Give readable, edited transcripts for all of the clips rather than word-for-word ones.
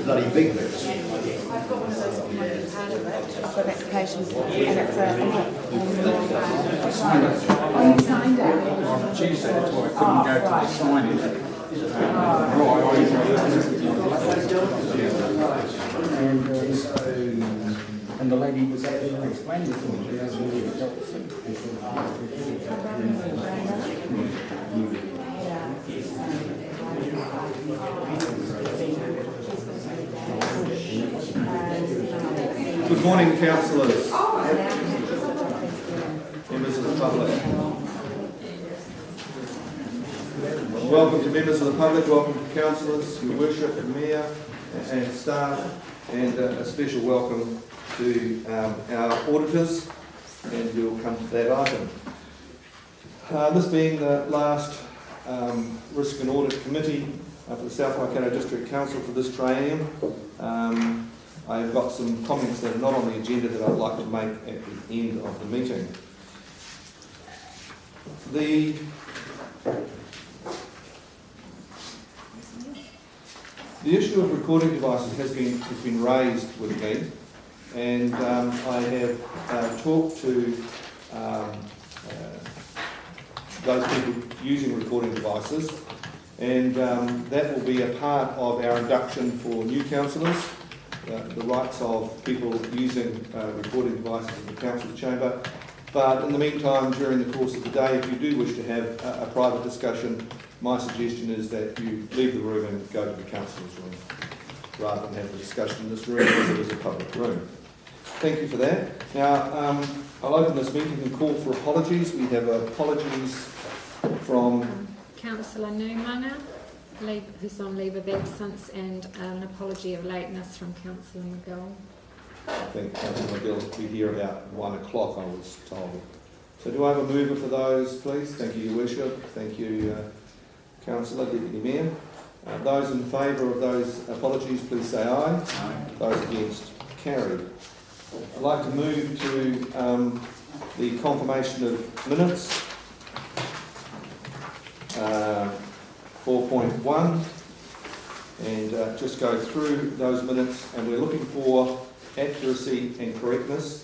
bloody big bits. I've got one of those on my pad of it. I've got applications and it's oh, you signed it? On Tuesday, that's why I couldn't go to the signing. And the lady was actually explaining to me, she hasn't really felt sick. Good morning, councillors. Members of the public. Welcome to members of the public, welcome to councillors, your worship, and mayor, and staff, and a special welcome to our auditors, and we'll come to that item. This being the last Risk and Audit Committee for the South Waikato District Council for this triennium, I've got some comments that are not on the agenda that I'd like to make at the end of the meeting. The issue of recording devices has been raised with me, and I have talked to those people using recording devices, and that will be a part of our induction for new councillors, the rights of people using recording devices in the council chamber. But in the meantime, during the course of the day, if you do wish to have a private discussion, my suggestion is that you leave the room and go to the councillor's room, rather than have the discussion in this room, because it is a public room. Thank you for that. Now, I'll open this meeting and call for apologies. We have apologies from Councillor Newmanger, who's on leave of absence, and an apology of lateness from Councillor McGill. I think Councillor McGill will be here about 1 o'clock, I was told. So do I have a mover for those, please? Thank you, Your Worship. Thank you, Councillor, Deputy Mayor. Those in favour of those apologies, please say aye. Aye. Those against, carried. I'd like to move to the confirmation of minutes. 4.1, and just go through those minutes, and we're looking for accuracy and correctness.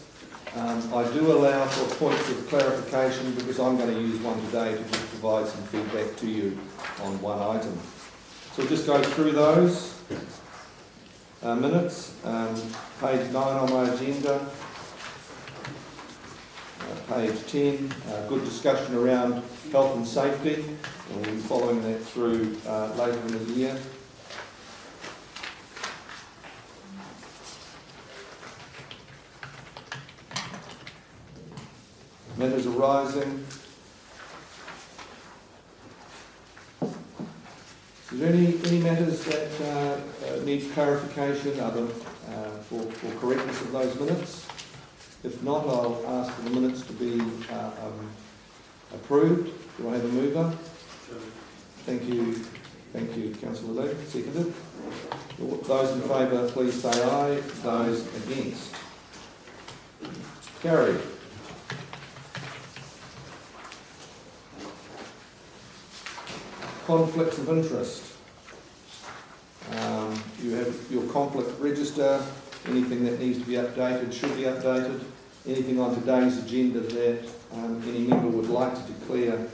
I do allow for points of clarification, because I'm going to use one today to just provide some feedback to you on one item. So we'll just go through those minutes. Page 9 on my agenda. Page 10, good discussion around health and safety, and we'll be following that through later in the year. Matters arising. Is there any matters that need clarification other for correctness of those minutes? If not, I'll ask for the minutes to be approved. Do I have a mover? Thank you, Councillor Lee. Seconded. Those in favour, please say aye. Those against, carried. Conflicts of interest. You have your conflict register. Anything that needs to be updated should be updated. Anything on today's agenda that any member would like to declare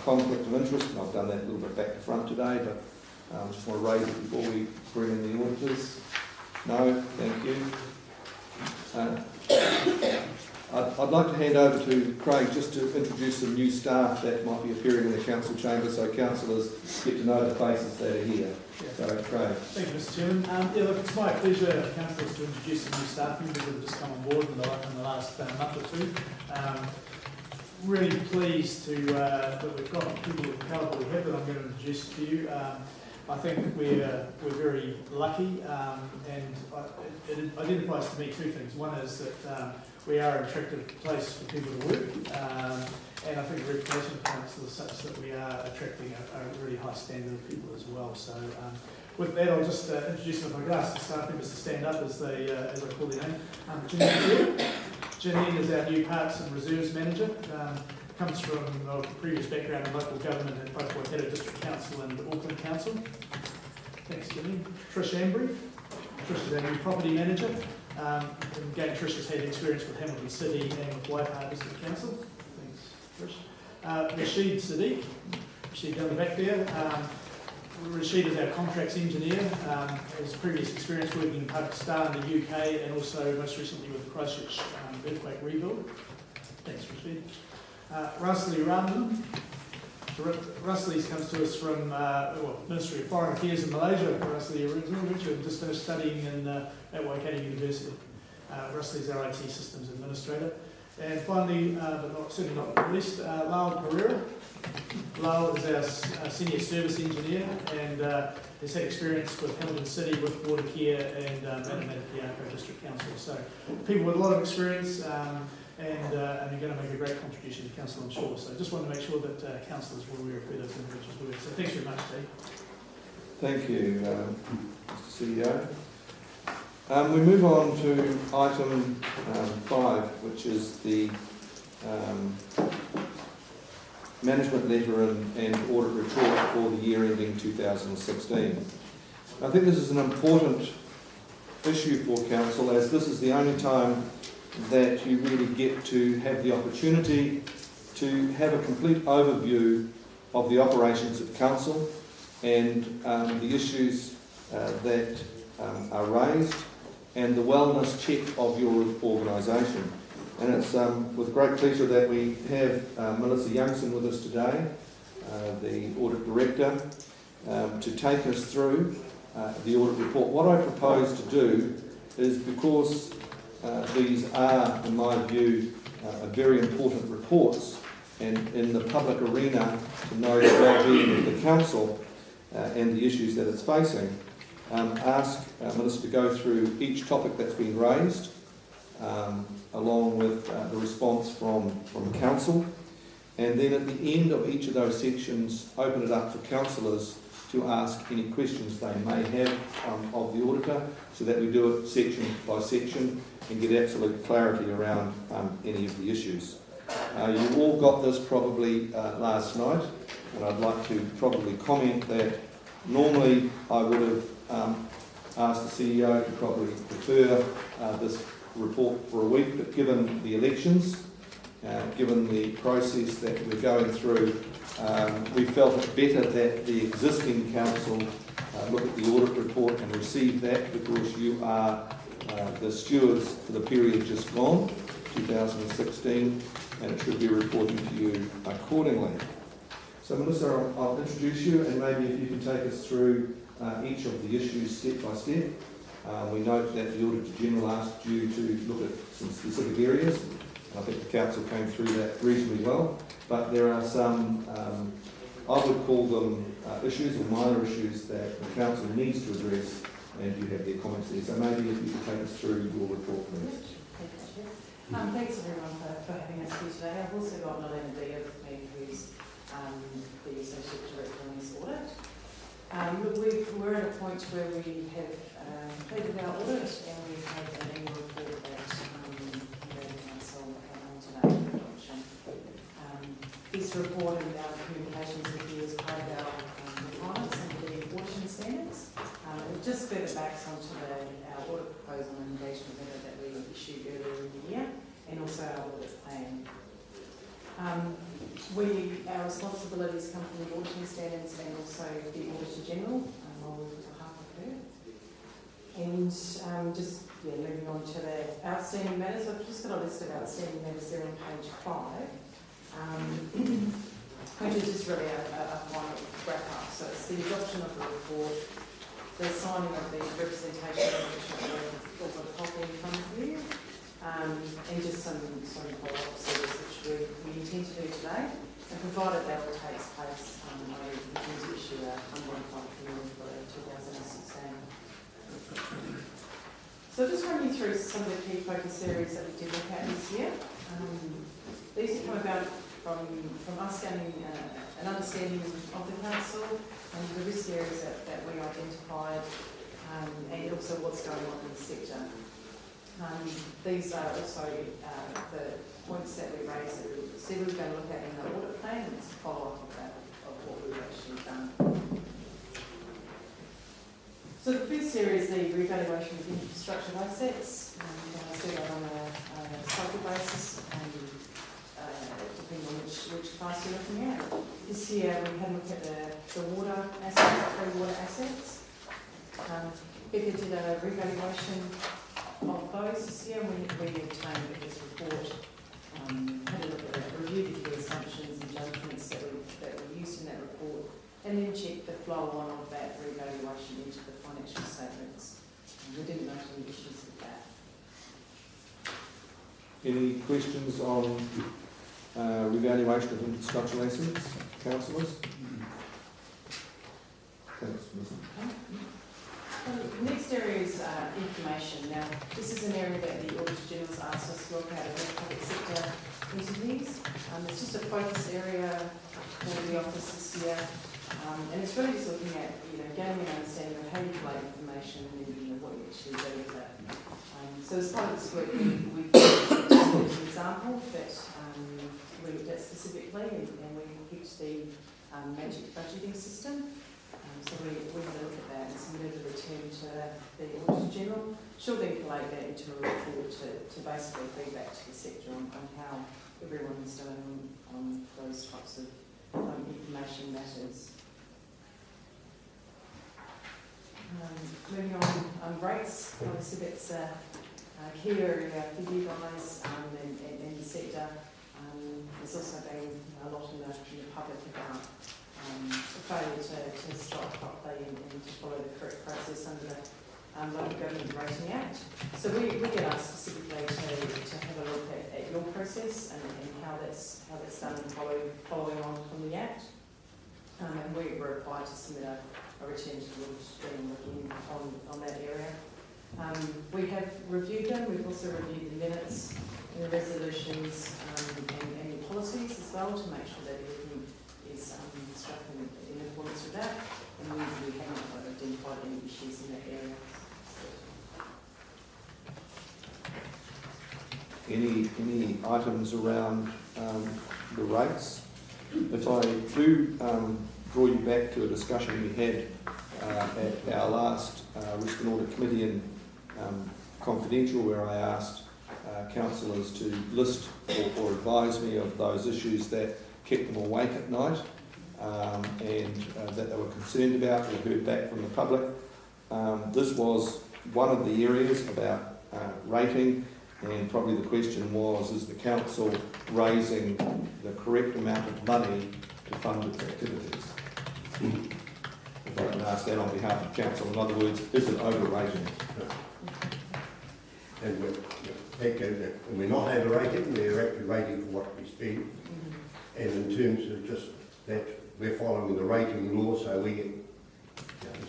conflict of interest, and I've done that a little bit back to front today, but I just want to raise it before we bring in the auditors. No, thank you. I'd like to hand over to Craig just to introduce some new staff that might be appearing in the council chamber, so councillors get to know the faces that are here. So, Craig. Thank you, Mr. Chairman. Look, it's my pleasure, councillors, to introduce some new staff members that have just come on board in the last month or two. Really pleased that we've got people of the calibre we have that I'm going to introduce to you. I think we're very lucky, and it identifies to me two things. One is that we are an attractive place for people to work, and I think the reputation of council is such that we are attracting a really high standard of people as well. So with that, I'll just introduce them. If I could ask the staff members to stand up as I call their name. Janine is our new Parks and Reserves Manager. Comes from a previous background in local government at both Waikato District Council and Auckland Council. Thanks, Jimmy. Trish Ambry. Trish is our new property manager. And again, Trish has had experience with Hamilton City and with Waikato District Council. Thanks, Trish. Rashid Sadiq. Rashid down the back there. Rashid is our contracts engineer. Has previous experience working in Pakistan, the UK, and also most recently with Christchurch earthquake rebuild. Thanks, Rashid. Rusli Raman. Rusli comes to us from Ministry of Foreign Affairs in Malaysia. Rusli originally just finished studying at Waikato University. Rusli is our IT systems administrator. And finally, but certainly not least, Lyle Pereira. Lyle is our senior service engineer and has had experience with Hamilton City, with Water Care and Manamatakayako District Council. So people with a lot of experience and are going to make a great contribution to council, I'm sure. So I just want to make sure that councillors were aware of who those individuals were. So thanks very much, Dave. Thank you, Mr. CEO. We move on to item 5, which is the management letter and audit report for the year ending 2016. I think this is an important issue for council, as this is the only time that you really get to have the opportunity to have a complete overview of the operations of council and the issues that are raised and the wellness check of your organisation. And it's with great pleasure that we have Melissa Youngson with us today, the Audit Director, to take us through the audit report. What I propose to do is, because these are, in my view, very important reports, and in the public arena to know the well-being of the council and the issues that it's facing, ask Melissa to go through each topic that's been raised, along with the response from council, and then at the end of each of those sections open it up for councillors to ask any questions they may have of the auditor, so that we do it section by section and get absolute clarity around any of the issues. You all got this probably last night, and I'd like to probably comment that normally I would have asked the CEO to probably defer this report for a week, but given the elections, given the process that we're going through, we felt it better that the existing council look at the audit report and receive that, because you are the stewards for the period just gone, 2016, and it should be reporting to you accordingly. So Melissa, I'll introduce you, and maybe if you can take us through each of the issues step by step. We note that the Auditor General asked you to look at some specific areas, and I think the Council came through that reasonably well, but there are some, I would call them issues or minor issues that the Council needs to address, and you have their comments there. So maybe if you could take us through your report, please. Thanks everyone for having us here today. I've also got Nalena Dia with me, who's the Associate Director on this audit. We're at a point where we have completed our audit, and we have an annual report that the Council on today for adoption. This report and our communications with you is part of our requirements and the auditing standards. It just further backs onto our audit proposal and engagement letter that we issued earlier in the year, and also our audit plan. Our responsibilities come from the auditing standards and also the Auditor General, on behalf of her. And moving on to the outstanding matters, I've just got a list of outstanding matters there on page 5, which is just really a final wrap up. So it's the adoption of the report, the signing of the representation of the copy in front of you, and just some follow-up service which we intend to do today. And provided that all takes place, we intend to issue a unmodified opinion for 2016. So I'll just run you through some of the key focus areas that we did look at this year. These have come about from us gaining an understanding of the council and the risk areas that we identified, and also what's going on in the sector. These are also the points that we raised that we said we were going to look at in the audit plan, and it's a follow-up of that, of what we've actually done. So the first area is the revaluation of infrastructure assets. You guys do that on a cycle basis, and depending on which class you're looking at. This year we had a look at the water assets, free water assets. Becca did a revaluation of those this year. We obtained Becca's report, had a look at it, reviewed the key assumptions and judgments that were used in that report, and then checked the flow on of that revaluation into the financial statements. We didn't note any issues with that. Any questions on revaluation of infrastructure assets, councillors? The next area is information. Now, this is an area that the Auditor General's asked us to look at with public sector entities. It's just a focus area for the office this year, and it's really just looking at, gaining an understanding of how you collect information and what you actually do with it. So as part of this work, we just an example that we looked at specifically, and we picked the magic budgeting system. So we had a look at that and submitted a return to the Auditor General. She'll then collate that into a report to basically feed back to the sector on how everyone is doing on those types of information matters. Moving on, rates. Obviously that's a key area for you guys and the sector. There's also been a lot in the public about the failure to strike properly and to follow the correct process under the Local Government Rating Act. So we get asked specifically to have a look at your process and how that's done and following on from the Act. And we're required to submit a return to the Auditor General again on that area. We have reviewed them. We've also reviewed the minutes, the resolutions, and the policies as well to make sure that everything is struck in accordance with that, and we haven't identified any issues in that area. Any items around the rates? If I do draw you back to a discussion we had at our last Risk and Audit Committee in Confidential, where I asked councillors to list or advise me of those issues that kept them awake at night, and that they were concerned about or heard back from the public. This was one of the areas about rating, and probably the question was, is the council raising the correct amount of money to fund its activities? If I can ask that on behalf of council, in other words, is it overrating? And we're not overrating, we're actually rating for what we spend. And in terms of just that, we're following the rating law, so we get,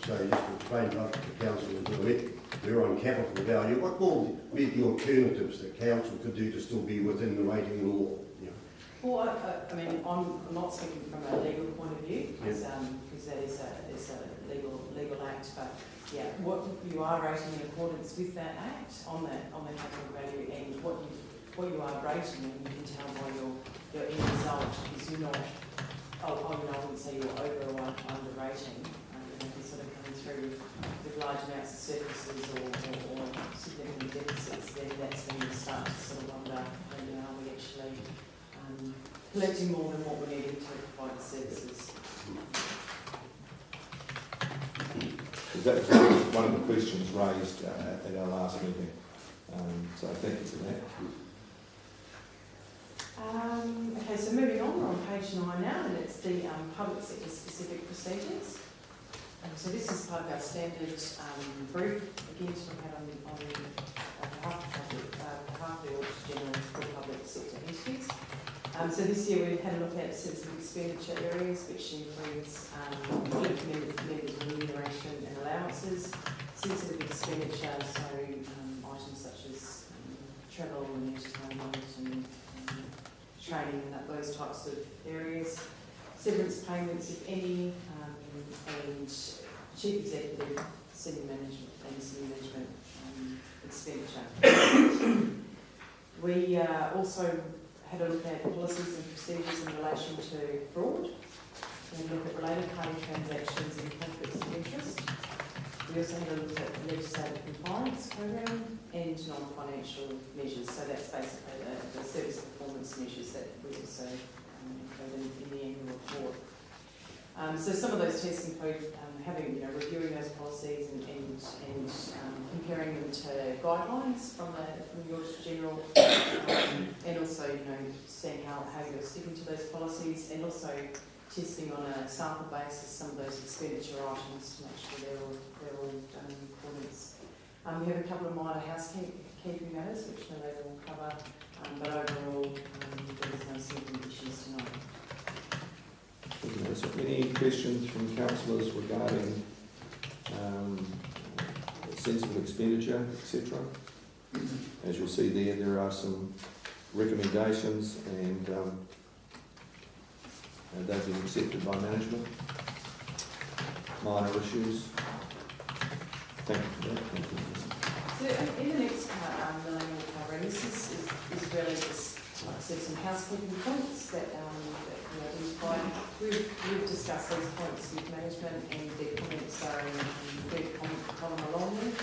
so just to explain to the council a little bit, we're on capital value. What will be the alternatives that council could do to still be within the rating law? Well, I mean, I'm not speaking from a legal point of view, because that is a legal act, but yeah, what you are rating in accordance with that act on the capital value, and what you are rating, and you can tell by your end result, is you're not, I wouldn't say you're over or under rating. If you're sort of coming through with large amounts of surpluses or significant deficits, then that's when you start to sort of wonder, are we actually collecting more than what we're needing to provide the services? That was one of the questions raised at our last meeting, so thank you for that. Okay, so moving on, we're on page 9 now, and it's the public sector specific procedures. So this is part of our standard brief, again, to look at on behalf of the Auditor General for public sector entities. So this year we had a look at sensitive expenditure areas, which includes members' remuneration and allowances, sensitive expenditure, so items such as travel and entertainment and training and those types of areas, severance payments, if any, and chief executive, senior management expenditure. We also had a look at policies and procedures in relation to fraud, and look at related party transactions and conflicts of interest. We also had a look at the legislative compliance program and non-financial measures. So that's basically the service performance measures that we also include in the annual report. So some of those tests include reviewing those policies and comparing them to guidelines from your General, and also seeing how you're sticking to those policies, and also testing on a sample basis some of those expenditure items to make sure they're all done in accordance. We have a couple of minor housekeeping matters which they will cover, but overall there's no significant issues tonight. So any questions from councillors regarding sensible expenditure, etc.? As you'll see there are some recommendations, and they've been accepted by management. Minor issues. Thank you for that. Thank you. So in the next part, Lillian will cover, and this is really just, like I said, some housekeeping points that we've discussed these points with management, and their comments are in the third column along there.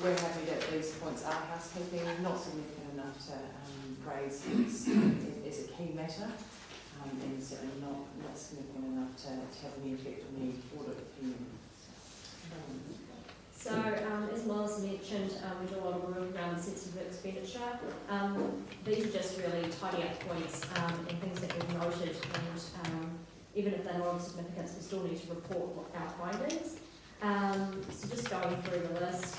We're happy that these points are housekeeping, not significant enough to raise as a key matter, and certainly not significant enough to have any effect on the audit opinion. So, as Miles mentioned, we do a lot of work around sensitive expenditure. These are just really tidy up points and things that we've noted, and even if they're not of significance, we still need to report our findings. So just going through the list,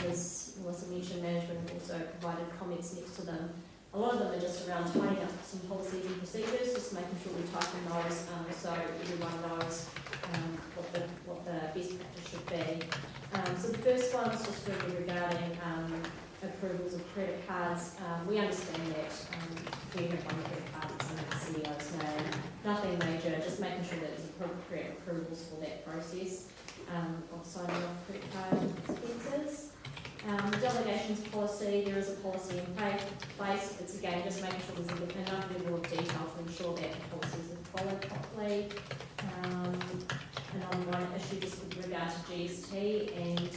as Melissa mentioned, management also provided comments next to them. A lot of them are just around tidying up some policies and procedures, just making sure we tighten those so everyone knows what the best practice should be. So the first one is just really regarding approvals of credit cards. We understand that we have one credit card that's under the CEO's name. Nothing major, just making sure that there's appropriate approvals for that process of signing off credit card expenses. Delegations policy, there is a policy in place. It's again just making sure there's enough level of detail to ensure that the policies are followed properly. An ongoing issue just with regard to GST and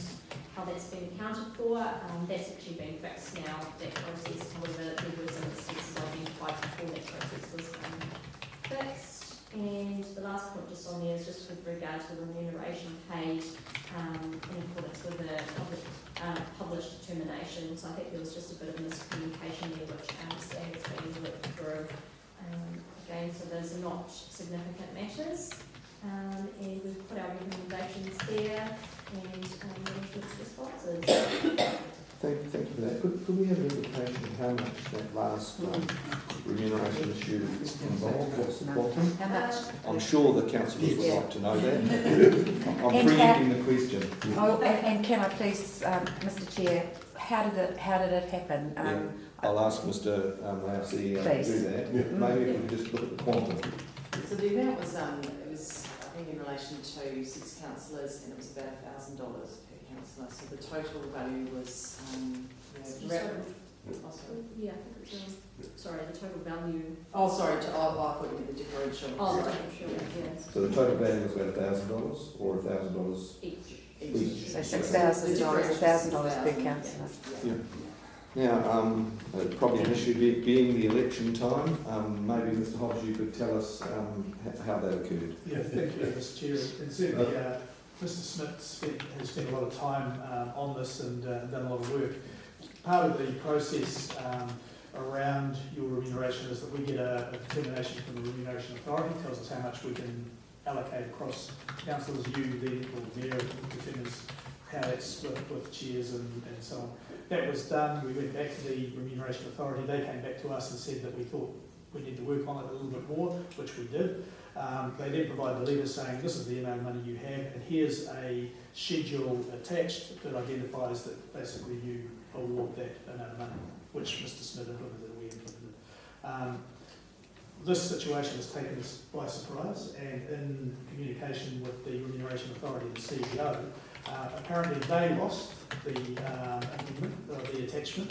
how that's been accounted for. That's actually been fixed now, that process. However, there were some instances identified before that process was fixed. And the last point just on there is just with regard to the remuneration paid in accordance with the published determination. So I think there was just a bit of miscommunication there, which Stan has been worked through. Again, so those are not significant matters. And we've put our recommendations there and management's responses. Thank you for that. Could we have an indication of how much that last remuneration issue involved? What's the quantum? How much? I'm sure the councillors would like to know that. I'm preempting the question. Oh, and can I please, Mr. Chair, how did it happen? I'll ask Mr. Lousie to do that. Maybe if we just look at the quantum. So the amount was, it was I think in relation to 6 councillors, and it was about $1,000 per councillor. So the total value was yeah, I think it's, sorry, the total value. Oh, sorry, I thought you meant the differential. Oh, the sorry. differential, yes. So the total value was about $1,000 or $1,000 Each. So $6,000, $1,000 per councillor. Yeah. Now, probably an issue being the election time. Maybe Mr. Hodge, you could tell us how that occurred. Yeah, thank you, Mr. Chair. And certainly, Mr. Smith has spent a lot of time on this and done a lot of work. Part of the process around your remuneration is that we get a determination from the Remuneration Authority, tells us how much we can allocate across councillors. You, then, or the mayor, determines how that's split with chairs and so on. That was done. We went back to the Remuneration Authority. They came back to us and said that we thought we need to work on it a little bit more, which we did. They then provided a letter saying this is the amount of money you have, and here's a schedule attached that identifies that basically you award that amount of money, which Mr. Smith implemented and we implemented. This situation has taken us by surprise, and in communication with the Remuneration Authority, the CEO, apparently they lost the amendment, the attachment.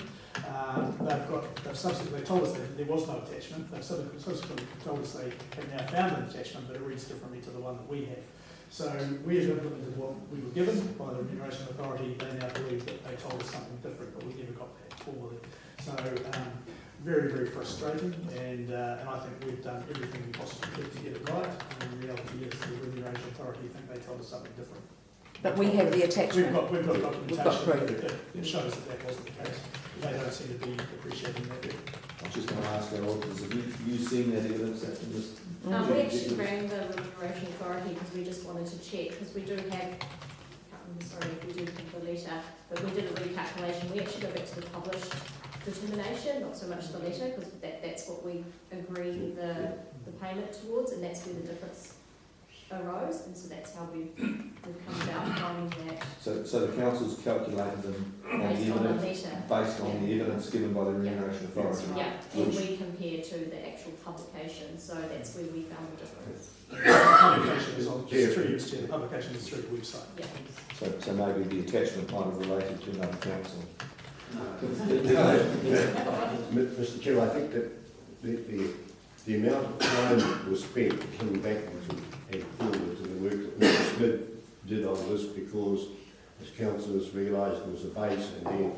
They've subsequently told us that there was no attachment. They've subsequently told us they have now found an attachment, but it reads differently to the one that we have. So we have implemented what we were given by the Remuneration Authority. They now believe that they told us something different, but we never got that formally. So very, very frustrating, and I think we've done everything we possibly could to get it right. And the reality is the Remuneration Authority think they told us something different. But we have the attachment. We've got documentation proof. that shows that that wasn't the case. They don't seem to be appreciating that. I was just going to ask our auditors, have you seen that evidence that in this? We actually rang the Remuneration Authority because we just wanted to check, because we do have, I'm sorry if we do have the letter, but we did a recalculation. We actually go back to the published determination, not so much the letter, because that's what we agree the payment towards, and that's where the difference arose, and so that's how we've come about finding that So the council's calculated them on the based on the evidence, letter. based on the evidence given by the Remuneration Authority. Yeah, and we compare to the actual publication, so that's where we found the difference. The publication is on, it's through the publication is through the website. Yeah. So maybe the attachment might have related to another council. Mr. Chair, I think that the amount of time was spent coming backwards and forwards in the work that Mr. Smith did on this, because as councillors realised there was a base and then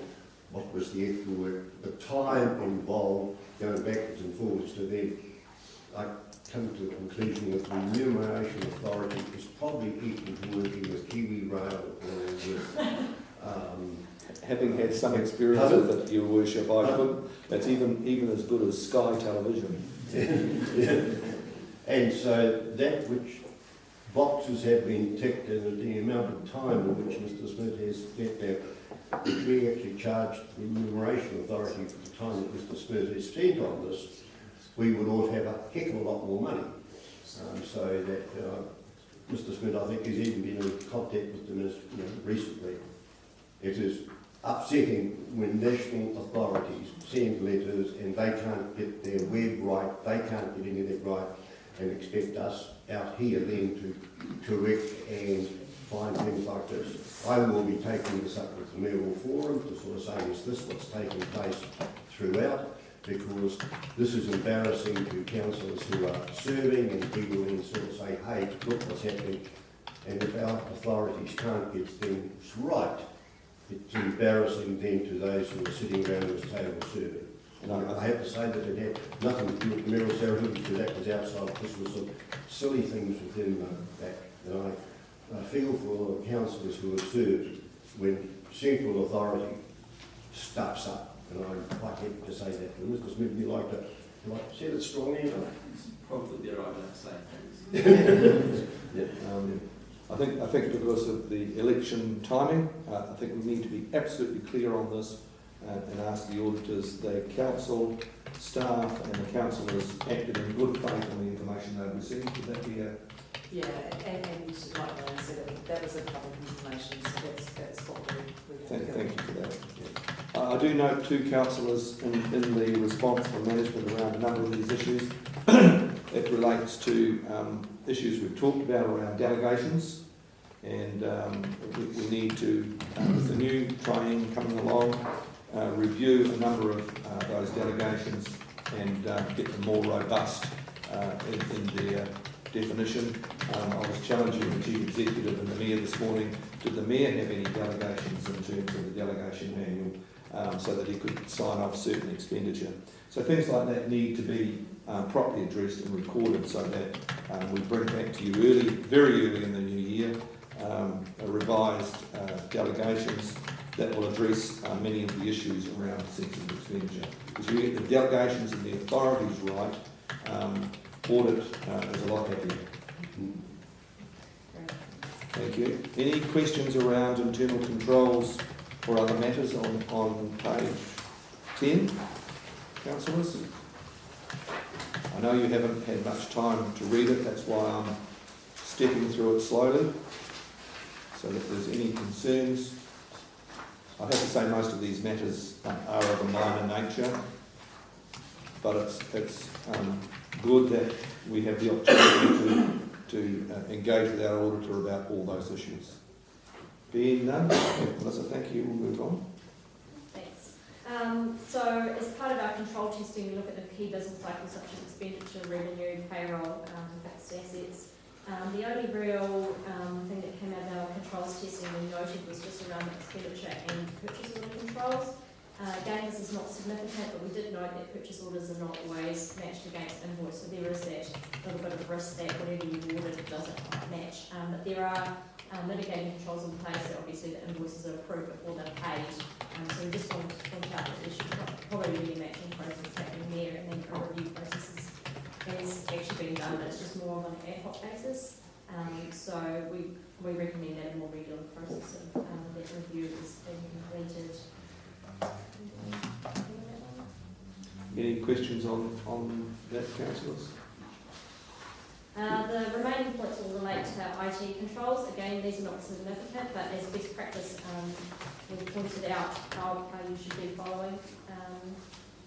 what was the actual work, the time involved going backwards and forwards to then I come to the conclusion that the Remuneration Authority is probably equal to working with Kiwi Rail or with Having had some experience with it, Your Worship, that's even as good as Sky Television. And so that which boxes have been ticked and the amount of time in which Mr. Smith has spent there, if we actually charged the Remuneration Authority for the time that Mr. Smith has spent on this, we would all have a heck of a lot more money. So that Mr. Smith, I think, has even been in contact with the Minister recently. It is upsetting when national authorities send letters and they can't get their web right, they can't get any of it right, and expect us out here then to correct and find things like this. I will be taking this up with the Mayoral Forum to sort of say, is this what's taking place throughout? Because this is embarrassing to councillors who are serving, and people then sort of say, hey, look what's happening. And if our authorities can't get things right, it's embarrassing then to those who are sitting around this table serving. And I have to say that it had nothing to do with the mayoral ceremony, because that was outside. This was some silly things within that. And I feel for the councillors who have served when central authority stuffs up. And I'm quite happy to say that. And Mr. Smith, would you like to say it strongly enough? It's probably the right way to say things. Yeah. I think because of the election timing, I think we need to be absolutely clear on this and ask the auditors, the council staff and the councillors acted in good faith on the information they received. Would that be a... Yeah, and like Alan said, that was a public information, so that's what we're Thank doing. you for that. Yeah. I do note two councillors in the response from management around a number of these issues. It relates to issues we've talked about around delegations, and we need to, with the new training coming along, review a number of those delegations and get them more robust in their definition. I was challenging the Chief Executive and the Mayor this morning, did the Mayor have any delegations in terms of the delegation manual, so that he could sign off certain expenditure. So things like that need to be properly addressed and recorded, so that we bring back to you very early in the new year, a revised delegations that will address many of the issues around sensitive expenditure. Because you get the delegations and the authorities right, audit is a lot happier. Thank you. Any questions around internal controls or other matters on page 10, councillors? I know you haven't had much time to read it, that's why I'm stepping through it slowly. So if there's any concerns, I have to say most of these matters are of a minor nature, but it's good that we have the opportunity to engage with our auditor about all those issues. Being none, Melissa, thank you. We'll move on. Thanks. So as part of our control testing, we look at the key business cycles such as expenditure, revenue, payroll, fixed assets. The only real testing we noted was just around the expenditure and purchase order controls. Again, this is not significant, but we did note that purchase orders are not always matched against invoice, so there is that little bit of risk that whatever you ordered doesn't quite match. But there are mitigating controls in place that obviously the invoices are approved before they're paid. So we just wanted to point out that there should probably be a matching process happening there, and then a review process is actually being done, but it's just more on an ad hoc basis. So we recommend that a more regular process of that review is being completed. Any questions on that, councillors? The remaining points will relate to IT controls. Again, these are not significant, but as best practice, we've pointed out how you should be following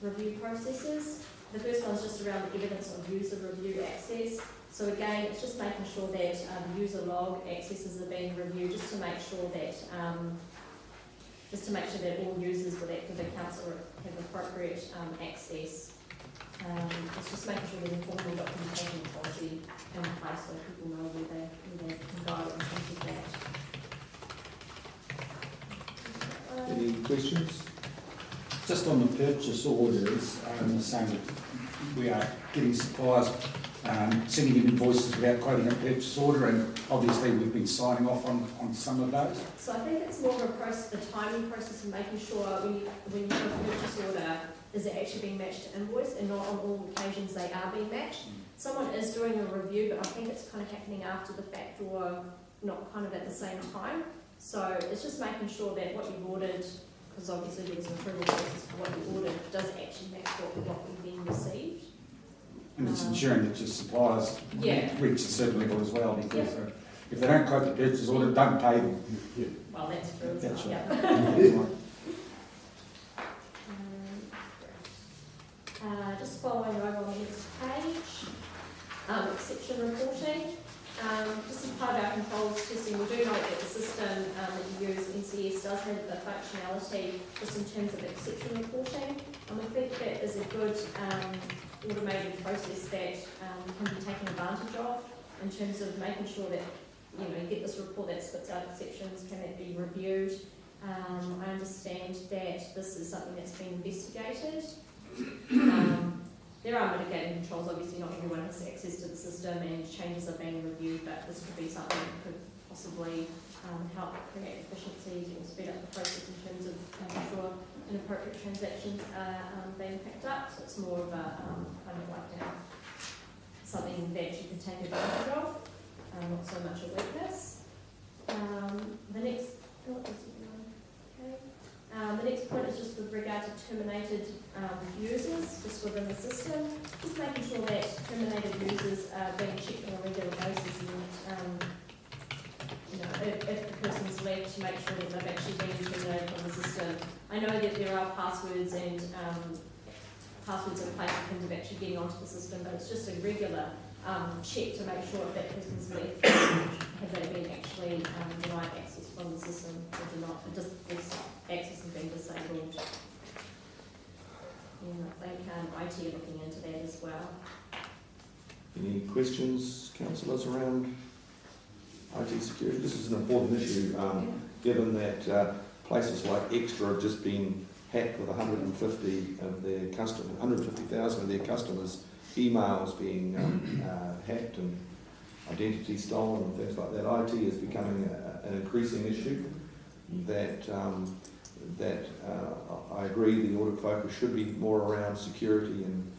review processes. The first one is just around the evidence of user review access. So again, it's just making sure that the user log accesses are being reviewed, just to make sure that all users with active accounts have appropriate access. It's just making sure there's a formal documentation policy in place so people know where they can go in terms of that. Any questions? Just on the purchase orders, saying that we are getting suppliers sending in invoices without quoting a purchase order, and obviously we've been signing off on some of those. So I think it's more of a process, the timing process of making sure when you have a purchase order, is it actually being matched to invoice, and not on all occasions they are being matched. Someone is doing a review, but I think it's kind of happening after the fact or not kind of at the same time. So it's just making sure that what you've ordered, because obviously there's an approval process for what you ordered, does actually match what we've been received. And it's ensuring that your suppliers reach a certain level as well, because if they don't quote the purchase order, don't pay them. Well, that's true as That's well, right. Just following over on the next page, exception reporting. Just as part of our controls testing, we do note that the system that you use, NCS, does have the functionality just in terms of exception reporting, and we think that is a good automated process that can be taken advantage of in terms of making sure that you get this report that spits out exceptions, can it be reviewed. I understand that this is something that's been investigated. There are mitigating controls, obviously not everyone has access to the system and changes are being reviewed, but this could be something that could possibly help create efficiencies or speed up the process in terms of making sure inappropriate transactions are being picked up. So it's more of a kind of like something that you can take advantage of, not so much a weakness. The next point is just with regard to terminated users just within the system. Just making sure that terminated users are being checked on a regular basis, and if the person's left, to make sure that they've actually been terminated from the system. I know that there are passwords and passwords in place in terms of actually getting onto the system, but it's just a regular check to make sure if that person's left, have they been actually denied access from the system or not. Just access has been disabled. And I think IT are looking into that as well. Any questions, councillors, around IT security? This is an important issue, given that places like Extra have just been hacked with 150,000 of their customers' emails being hacked and identity stolen and things like that. IT is becoming an increasing issue that I agree the audit focus should be more around security and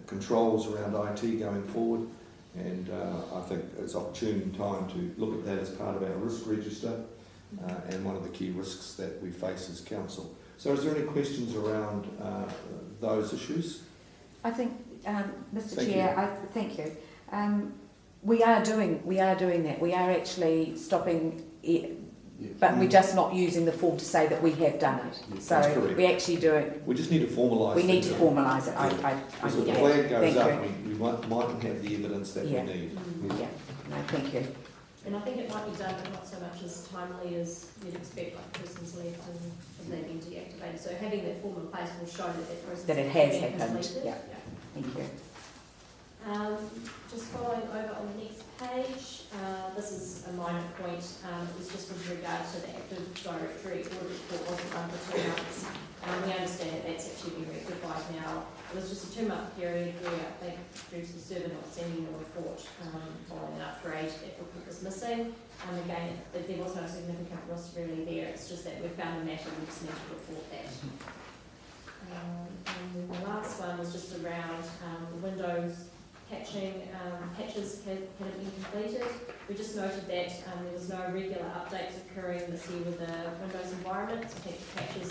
controls around IT going forward, and I think it's opportune time to look at that as part of our risk register and one of the key risks that we face as council. So is there any questions around those issues? I think, Mr. Thank Chair, thank you. We are doing that. We are actually stopping it, but we're just not using the form to say that we have done it. Yes, so that's correct. we actually do it. We just need to formalise it. We need to formalise it. Because if the yeah. flag goes Thank up, you. we mightn't have the evidence that Yeah. we need. Yeah, no, thank you. And I think it might be done, but not so much as timely as you'd expect, like the person's left and they've been deactivated. So having that form in place will show that that process That it has been happened. completed. Yeah. Thank you. Just following over on the next page, this is a minor alignment point is just with regard to the Active Directory audit report wasn't run for 2 months. We understand that that's actually been rectified now. It was just a 2-month period where they, due to the server not sending the report following an upgrade, that report was missing. Again, there was no significant risk really there. It's just that we found a matter, we just need to report that. And the last one was just around the Windows patches had been completed. We just noted that there was no regular updates occurring this year with the Windows environment. So I think the patches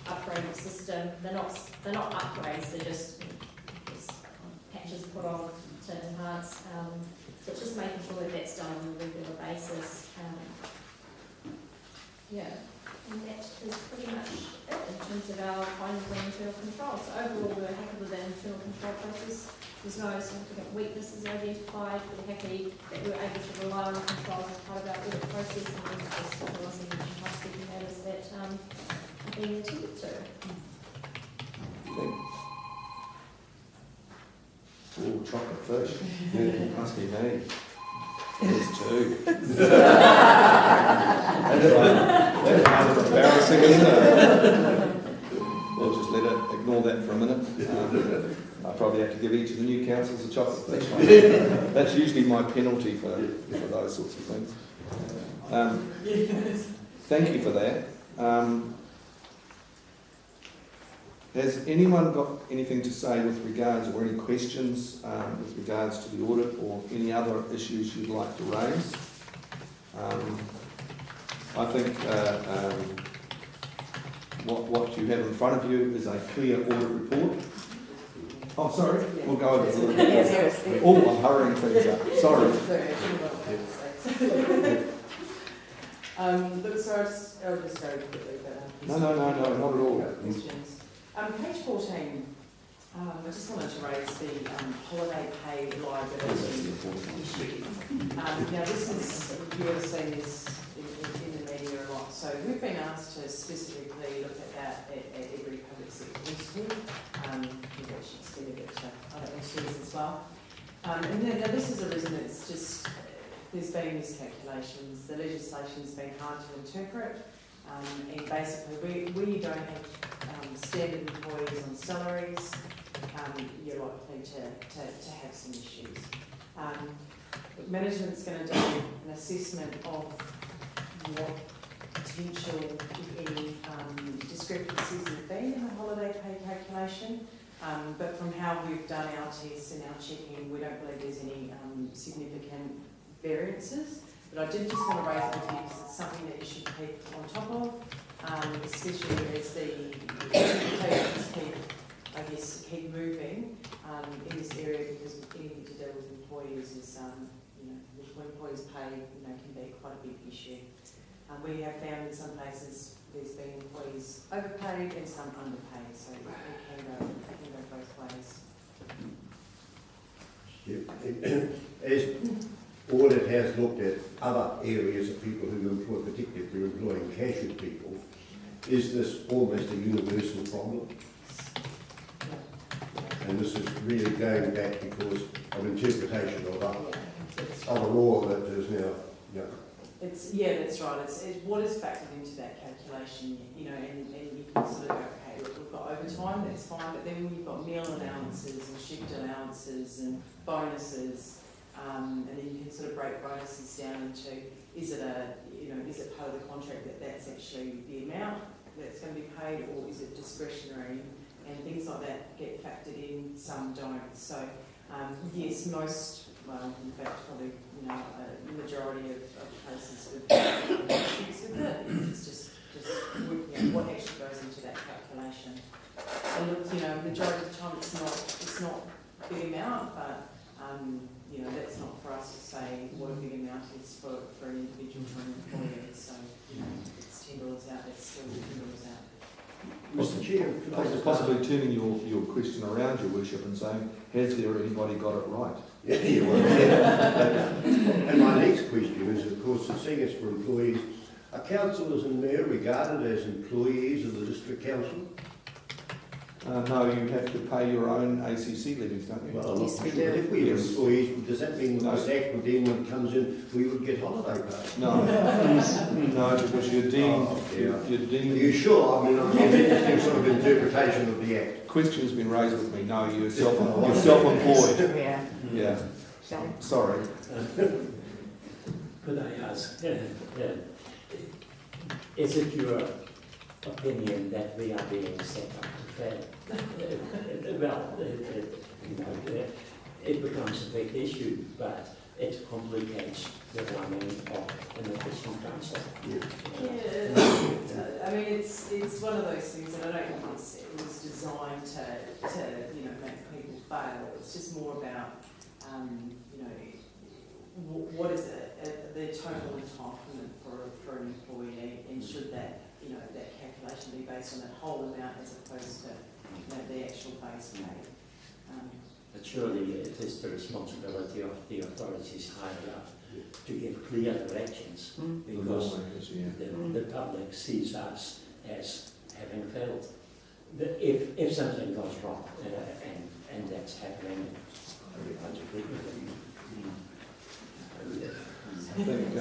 upgrade the system. They're not upgrades. They're just patches put on to enhance. So it's just making sure that that's done on a regular basis. And that is pretty much it in terms of our findings on internal control. So overall, we're happy with the internal control process. There's no significant weaknesses identified. We're happy that we're able to rely on the controls as part of our audit process, and then just there was some housekeeping matters that are being attended to. Oh, chocolate fish. Must be me. There's 2. That's kind of embarrassing, isn't it? We'll just ignore that for a minute. I probably have to give each of the new councillors a chocolate fish. That's usually my penalty for those sorts of things. Thank you for that. Has anyone got anything to say with regards, or any questions with regards to the audit, or any other issues you'd like to raise? I think what you have in front of you is a clear audit report. Oh, sorry, we'll go over it a little bit. Oh, I'm hurrying things up. Sorry. Look, so I'll just go quickly, but... No, not at all. Questions. Page 14, I just wanted to raise the holiday pay liability issue. Now this is, you would have seen this in the media a lot, so we've been asked to specifically look at that at every public sector entity. We've actually extended it to other entities as well. And now this is a reason it's just, there's been miscalculations, the legislation's been hard to interpret. And basically, we don't have standard employees on salaries. You're likely to have some issues. Management's going to do an assessment of what potential, if any, discrepancies have been in the holiday pay calculation. But from how we've done our tests and our checking, we don't believe there's any significant variances. But I did just want to raise it with you because it's something that you should keep on top of, especially as the expectations keep moving in this area, because anything to do with employees is, employees' pay, can be quite a big issue. We have found in some places there's been employees overpaid and some underpaid, so it can go both ways. As audit has looked at other areas of people who employ, particularly if they're employing casual people, is this almost a universal problem? And this is really going back because of interpretation of a law that is now, That's right. It's what is factored into that calculation, and you can sort of go, okay, look, we've got overtime, that's fine, but then when you've got meal allowances and shift allowances and bonuses, and then you can sort of break bonuses down into, is it part of the contract that's actually the amount that's going to be paid, or is it discretionary? And things like that get factored in, some don't. So yes, most, in fact, probably the majority of cases with issues with it. It's just working out what actually goes into that calculation. And look, majority of the time it's not a big amount, but that's not for us to say what a big amount is for an individual, for an employer. So it's $10 out, that's still $10 out. Mr. Chair, could I just possibly turning your question around, Your Worship, and saying, has there anybody got it right? And my next question is, of course, seeing it's for employees, are councillors and mayor regarded as employees of the district council? No, you have to pay your own ACC levies, don't you? Well, I'm Yes, not we sure, but do. if we were Yes. employees, does that mean No. the Act would then, when it comes in, we would get holiday pay? No, no, because you're deemed, Oh, dear. you're Are deemed. you sure? I mean, I'm interested in sort of interpretation of the Act. Question's been raised with me. No, you're self-employed. Yeah. Yeah. Shame. Sorry. Could I ask, is it your opinion that we are being set up to fail? Well, it becomes a big issue, but it complicates the running of an efficient council. Yeah, I mean, it's one of those things that I don't think it was designed to make people fail. It's just more about, what is the total entitlement for an employee, and should that, that calculation be based on that whole amount as opposed to, the actual base pay. But surely it is the responsibility of the authorities higher up to give clear directions, because the public sees us as having failed. If something goes wrong, and that's happening, everyone's agreed with it. I think,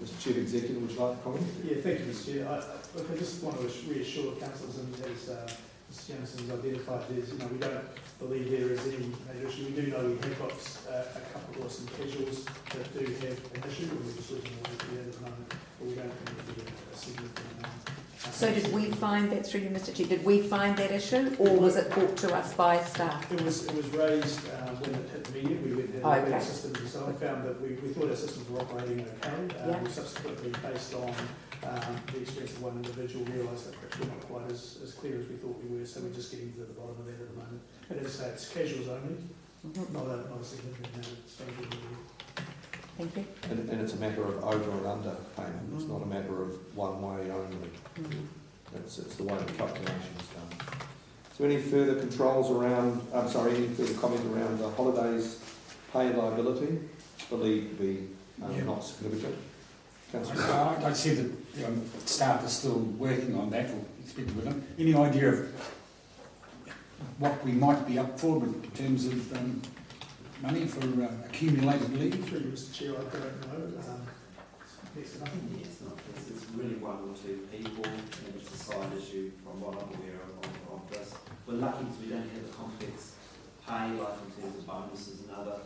Mr Chief Executive, would you like to comment? Yeah, thank you, Mr Chair. I just want to reassure councillors, and as Mr Jameson's identified, we don't believe there is any major issue. We do know we have got a couple of some casuals that do have an issue, and we're just looking at that at the moment, but we don't think it will be a significant amount. So did we find that through you, Mr Chair? Did we find that issue, or was it brought to us by staff? It was raised when it hit the media. We went down Okay. the systems and so on, found that we thought our systems were operating okay. Yeah. We subsequently, based on the experience of one individual, realised that perhaps we're not quite as clear as we thought we were, so we're just getting to the bottom of that at the moment. And as I say, it's casuals only, not a significant amount of exposure. Thank you. And it's a matter of over and under payment. It's not a matter of one way only. It's the way the calculation is done. Is there any further controls around, any further comment around the holidays pay liability? Believed to be not significant. Councillor? I see that staff are still working on that, or speaking with them. Any idea of what we might be up for in terms of money for accumulated leave? Through you, Mr Chair, I don't know. Next to nothing. It's not, it's really one or two people, and it's a side issue from what I'm aware of this. We're lucky because we don't have the complex pay, like in terms of bonuses and other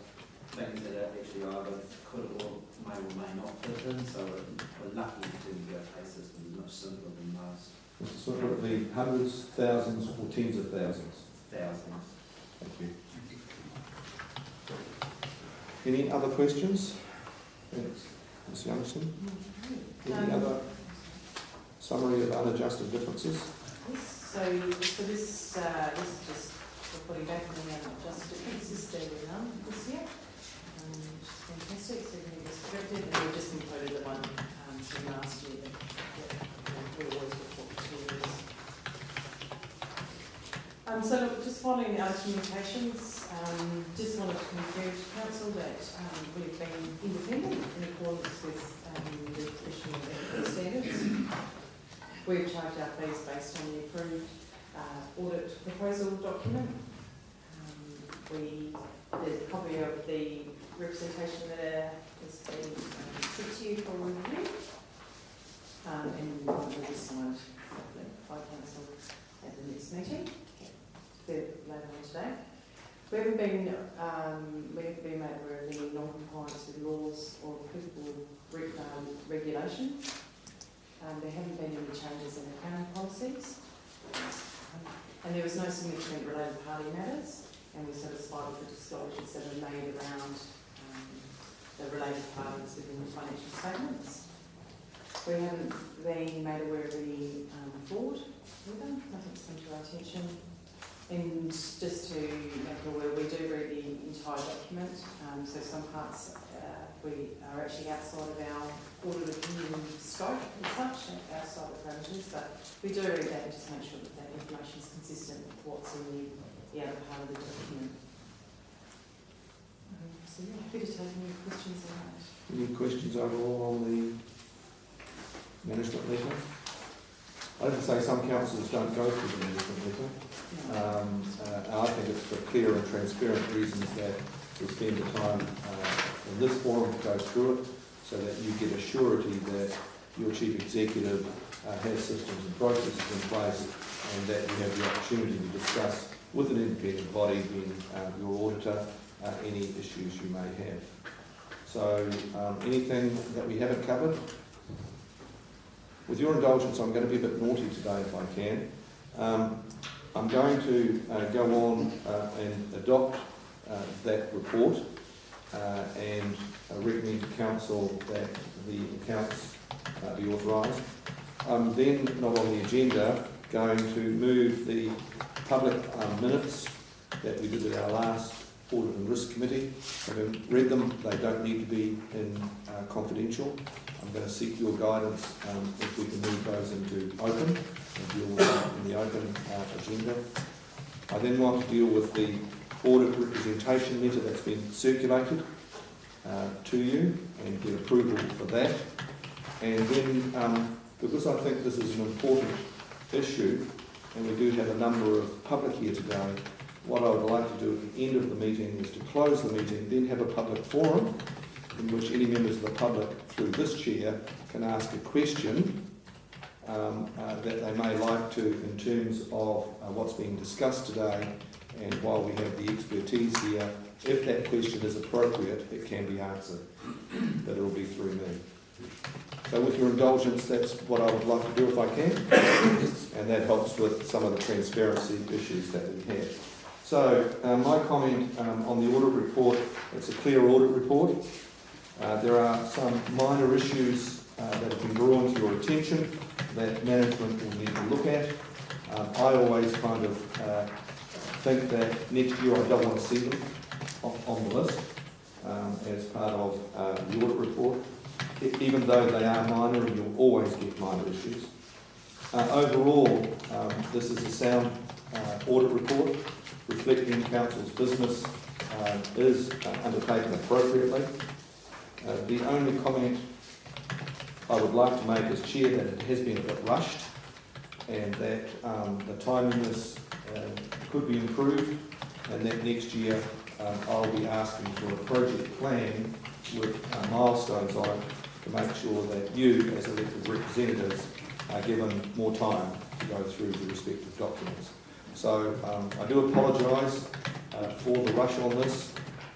things that are actually either could or may not fit in, so we're lucky in terms of our pay system is much simpler than most. So would it be hundreds, thousands, or tens of thousands? Thousands. Thank you. Any other questions? Thanks. Ms Youngson? Any other summary of unadjusted differences? So this is just reporting back on the unadjusted differences. There were none this year. Fantastic. So everything was corrected, and we've just included the one from last year that we always report to you. So look, just following our communications, just wanted to confirm to council that we've been independent in accordance with the professional ethical standards. We've charged our fees based on the approved audit proposal document. There's a copy of the representation letter has been sent to you for review, and will be signed by council at the next meeting later on today. We haven't been made aware of any non-compliance with laws or applicable regulations. There haven't been any changes in accounting policies, and there was no significant related party matters, and we're satisfied with the disclosures that are made around the related parties within the financial statements. We haven't been made aware of any fraud either. Nothing's come to our attention. And just to make you aware, we do read the entire document, so some parts we are actually outside of our audit opinion scope and such, outside of parameters, but we do read that and just make sure that that information is consistent with what's in the other part of the document. So yeah, happy to take any questions on that. Any questions overall on the management letter? I have to say some councils don't go through the management letter. And I think it's for clear and transparent reasons that we spend the time in this forum to go through it, so that you get a surety that your chief executive has systems and processes in place, and that you have the opportunity to discuss with an independent body, being your auditor, any issues you may have. So anything that we haven't covered? With your indulgence, I'm going to be a bit naughty today if I can. I'm going to go on and adopt that report and recommend to Council that the accounts be authorised. I'm then, not on the agenda, going to move the public minutes that we did at our last Audit and Risk Committee. Having read them, they don't need to be in confidential. I'm going to seek your guidance if we can move those into open and deal with that in the open agenda. I then want to deal with the audit representation letter that's been circulated to you and get approval for that. And then, because I think this is an important issue, and we do have a number of public here today, what I would like to do at the end of the meeting is to close the meeting, then have a public forum in which any members of the public, through this chair, can ask a question that they may like to in terms of what's being discussed today. And while we have the expertise here, if that question is appropriate, it can be answered, but it will be through me. So with your indulgence, that's what I would like to do if I can, and that helps with some of the transparency issues that we have. So my comment on the audit report, it's a clear audit report. There are some minor issues that have been drawn to your attention that management will need to look at. I always kind of think that next year I don't want to see them on the list as part of the audit report, even though they are minor, and you'll always get minor issues. Overall, this is a sound audit report reflecting Council's business is undertaken appropriately. The only comment I would like to make as Chair that it has been a bit rushed, and that the timeliness could be improved, and that next year I'll be asking for a project plan with milestones on it to make sure that you, as elected representatives, are given more time to go through the respective documents. So I do apologise for the rush on this.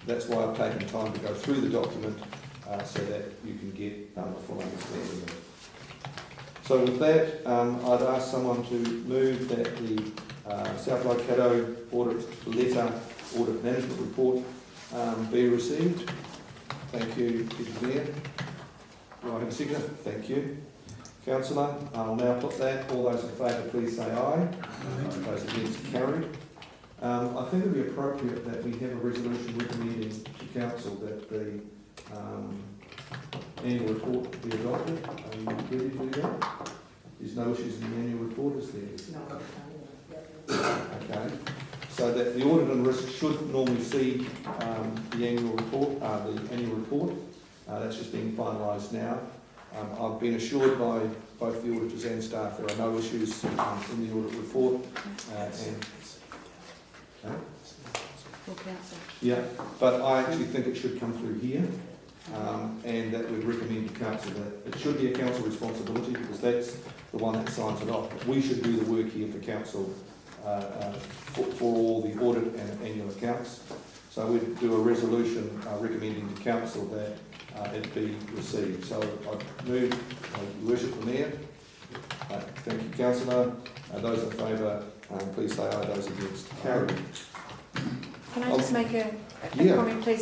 That's why I've taken time to go through the document so that you can get a full understanding of it. So with that, I'd ask someone to move that the South Waikato audit letter, audit management report be received. Thank you, Deputy Mayor. Do I have a second? Thank you. Councillor, I'll now put that. All those in favour, please say aye. Those against, carried. I think it would be appropriate that we have a resolution recommending to Council that the annual report be adopted. Are you ready to do that? There's no issues in the annual report, is there? No. Okay. So that the audit and risk should normally see the annual report. That's just being finalised now. I've been assured by both the auditors and staff there are no issues in the audit report. Yeah, but I actually think it should come through here, and that we'd recommend to Council that it should be a Council responsibility, because that's the one that signs it off. But we should do the work here for Council for all the audit and annual accounts. So we'd do a resolution recommending to Council that it be received. So I move, Your Worship the Mayor. Thank you, Councillor. Those in favour, please say aye. Those against, carried. Can I just make a Yeah. comment, please?